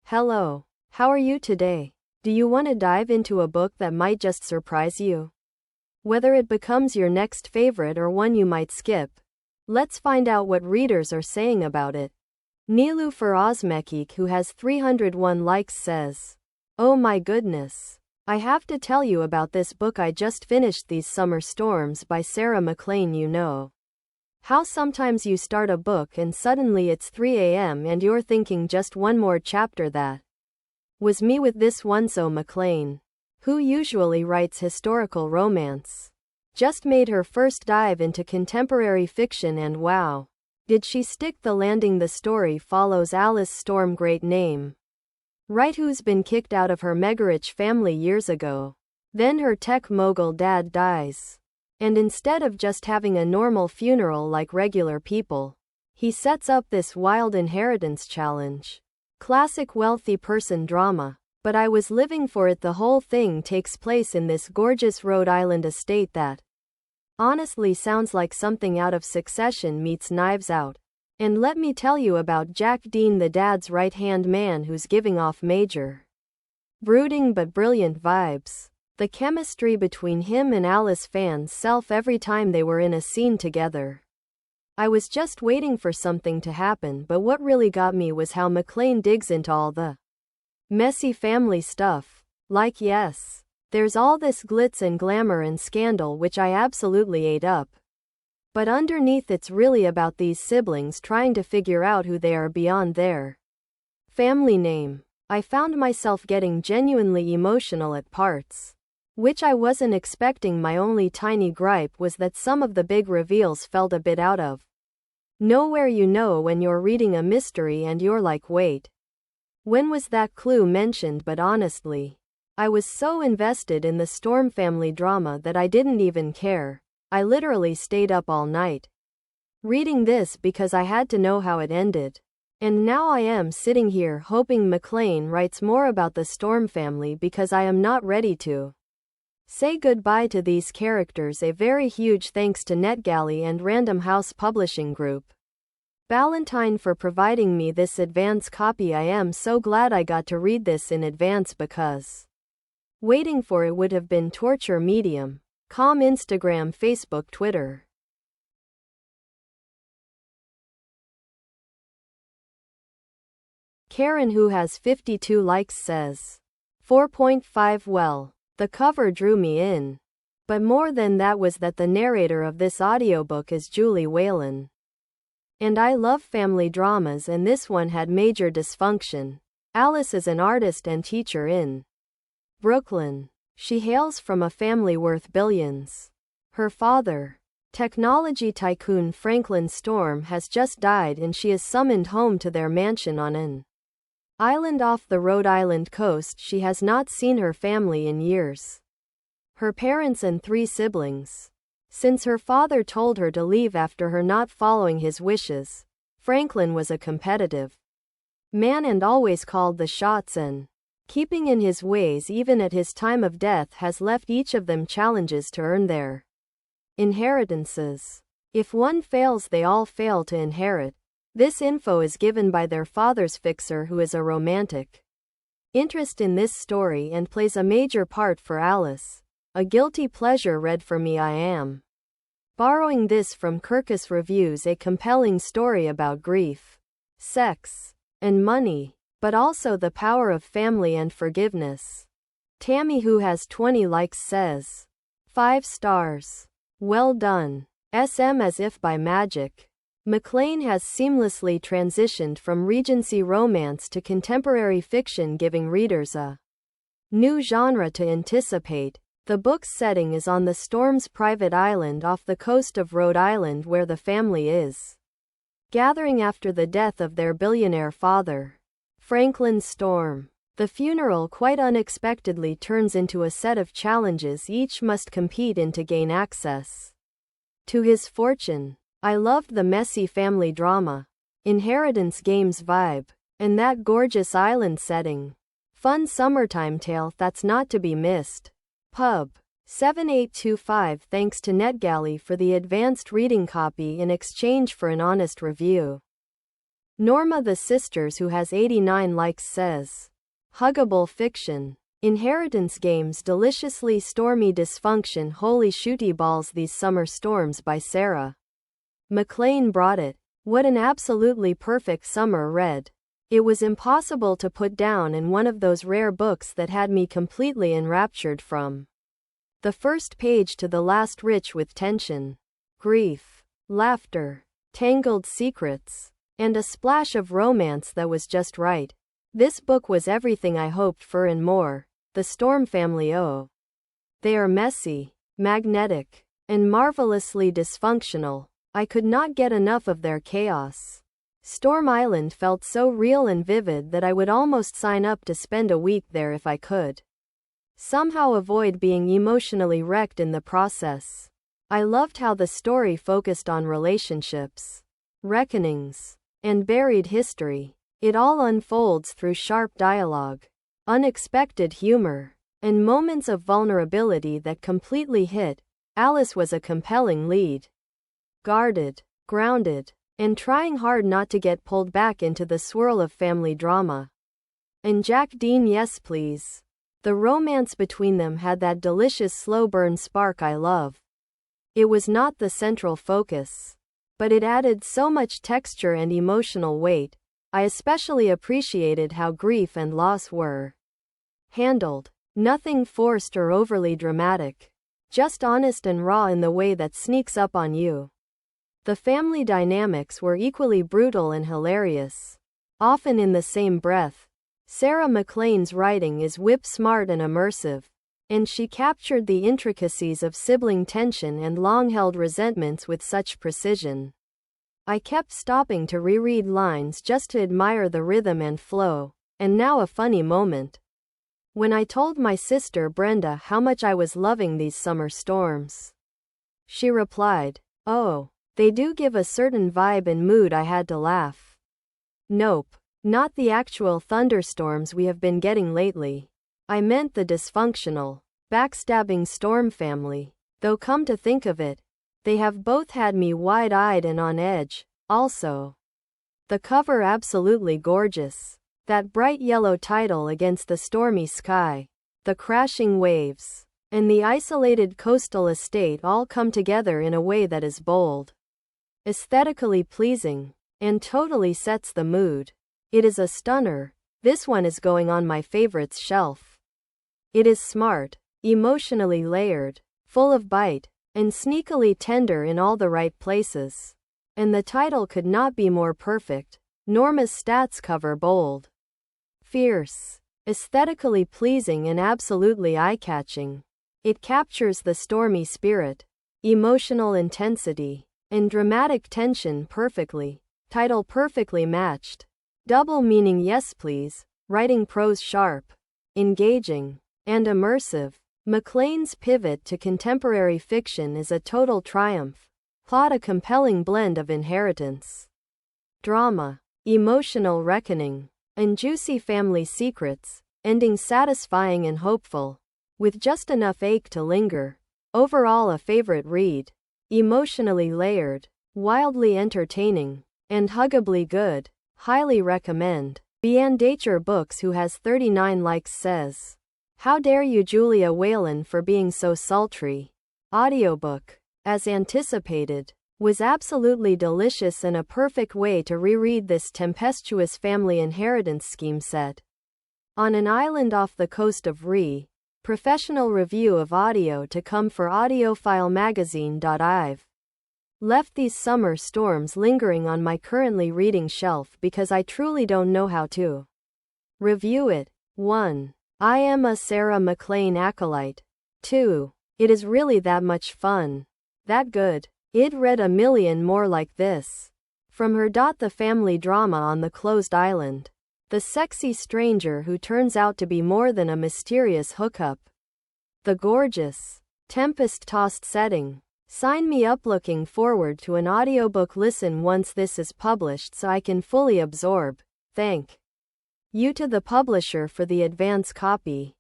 Hello. How are you today? Do you want to dive into a book that might just surprise you? Whether it becomes your next favorite or one you might skip, let's find out what readers are saying about it. Niloufar Ozmekik, who has 301 likes, says, "Oh my goodness. I have to tell you about this book I just finished, These Summer Storms by Sarah MacLean. You know how sometimes you start a book and suddenly it's 3 a.m. and you're thinking just one more chapter. That was me with this one." So MacLean, who usually writes historical romance, just made her first dive into contemporary fiction, and wow, did she stick the landing. The story follows Alice Storm, great name, right, who's been kicked out of her mega-rich family years ago. Then her tech mogul dad dies, and instead of just having a normal funeral like regular people, he sets up this wild inheritance challenge. Classic wealthy person drama. But I was living for it. The whole thing takes place in this gorgeous Rhode Island estate that honestly sounds like something out of Succession meets Knives Out. And let me tell you about Jack Dean, the dad's right-hand man, who's giving off major brooding but brilliant vibes. The chemistry between him and Alice fans self every time they were in a scene together. I was just waiting for something to happen, but what really got me was how MacLean digs into all the messy family stuff. Like, yes, there's all this glitz and glamour and scandal, which I absolutely ate up. But underneath, it's really about these siblings trying to figure out who they are beyond their family name. I found myself getting genuinely emotional at parts, which I wasn't expecting. My only tiny gripe was that some of the big reveals felt a bit out of nowhere. You know, when you're reading a mystery and you're like, wait, when was that clue mentioned? But honestly, I was so invested in the Storm family drama that I didn't even care. I literally stayed up all night reading this because I had to know how it ended. And now I am sitting here hoping MacLean writes more about the Storm family, because I am not ready to say goodbye to these characters. A very huge thanks to NetGalley and Random House Publishing Group Ballantine for providing me this advance copy. I am so glad I got to read this in advance, because waiting for it would have been torture. Medium, com, Instagram, Facebook, Twitter. Karen, who has 52 likes, says, 4.5. Well, the cover drew me in. But more than that was that the narrator of this audiobook is Julie Whalen. And I love family dramas, and this one had major dysfunction. Alice is an artist and teacher in Brooklyn. She hails from a family worth billions. Her father, technology tycoon Franklin Storm, has just died, and she is summoned home to their mansion on an island off the Rhode Island coast. She has not seen her family in years, her parents and 3 siblings, since her father told her to leave after her not following his wishes. Franklin was a competitive man and always called the shots, and keeping in his ways even at his time of death has left each of them challenges to earn their inheritances. If one fails, they all fail to inherit. This info is given by their father's fixer, who is a romantic interest in this story and plays a major part for Alice. A guilty pleasure read for me. I am borrowing this from Kirkus Reviews, a compelling story about grief, sex, and money, but also the power of family and forgiveness. Tammy, who has 20 likes, says, 5 stars. Well done. SM, as if by magic, MacLean has seamlessly transitioned from Regency romance to contemporary fiction, giving readers a new genre to anticipate. The book's setting is on the Storm's private island off the coast of Rhode Island, where the family is gathering after the death of their billionaire father, Franklin Storm. The funeral quite unexpectedly turns into a set of challenges each must compete in to gain access to his fortune. I loved the messy family drama, inheritance games vibe, and that gorgeous island setting. Fun summertime tale that's not to be missed. Pub 7825. Thanks to NetGalley for the advanced reading copy in exchange for an honest review. Norma the Sisters who has 89 likes says. Huggable fiction. Inheritance games deliciously stormy dysfunction holy shooty balls these summer storms by Sarah MacLean brought it. What an absolutely perfect summer read. It was impossible to put down in one of those rare books that had me completely enraptured from the first page to the last, rich with tension, grief, laughter, tangled secrets, and a splash of romance that was just right. This book was everything I hoped for and more. The Storm family, oh. They are messy, magnetic, and marvelously dysfunctional. I could not get enough of their chaos. Storm Island felt so real and vivid that I would almost sign up to spend a week there if I could somehow avoid being emotionally wrecked in the process. I loved how the story focused on relationships, reckonings, and buried history. It all unfolds through sharp dialogue, unexpected humor, and moments of vulnerability that completely hit. Alice was a compelling lead. Guarded, grounded, and trying hard not to get pulled back into the swirl of family drama. And Jack Dean, yes please. The romance between them had that delicious slow burn spark I love. It was not the central focus, but it added so much texture and emotional weight. I especially appreciated how grief and loss were handled. Nothing forced or overly dramatic. Just honest and raw in the way that sneaks up on you. The family dynamics were equally brutal and hilarious, often in the same breath. Sarah MacLean's writing is whip-smart and immersive, and she captured the intricacies of sibling tension and long-held resentments with such precision. I kept stopping to reread lines just to admire the rhythm and flow. And now a funny moment. When I told my sister Brenda how much I was loving these summer storms, she replied, "Oh, they do give a certain vibe and mood." I had to laugh. Nope, not the actual thunderstorms we have been getting lately. I meant the dysfunctional, backstabbing Storm family. Though come to think of it, they have both had me wide-eyed and on edge. Also, the cover absolutely gorgeous. That bright yellow title against the stormy sky, the crashing waves, and the isolated coastal estate all come together in a way that is bold, aesthetically pleasing, and totally sets the mood. It is a stunner. This one is going on my favorites shelf. It is smart, emotionally layered, full of bite, and sneakily tender in all the right places. And the title could not be more perfect. Norma's stats cover bold, fierce, aesthetically pleasing and absolutely eye-catching. It captures the stormy spirit, emotional intensity, and dramatic tension perfectly. Title perfectly matched. Double meaning yes please. Writing prose sharp, engaging, and immersive. MacLean's pivot to contemporary fiction is a total triumph. Plot a compelling blend of inheritance, drama, emotional reckoning, and juicy family secrets, ending satisfying and hopeful, with just enough ache to linger. Overall a favorite read. Emotionally layered, wildly entertaining, and huggably good. Highly recommend. Beandacher Books who has 39 likes says, "How dare you Julia Whalen for being so sultry." Audiobook, as anticipated, was absolutely delicious and a perfect way to reread this tempestuous family inheritance scheme set on an island off the coast of Ree. Professional review of audio to come for AudiofileMagazine.iv. Left these summer storms lingering on my currently reading shelf because I truly don't know how to review it. 1. I am a Sarah MacLean acolyte. 2. It is really that much fun. That good. I'd read a million more like this. From her. The family drama on the closed island. The sexy stranger who turns out to be more than a mysterious hookup. The gorgeous, tempest-tossed setting. Sign me up. Looking forward to an audiobook listen once this is published so I can fully absorb. Thank you to the publisher for the advance copy.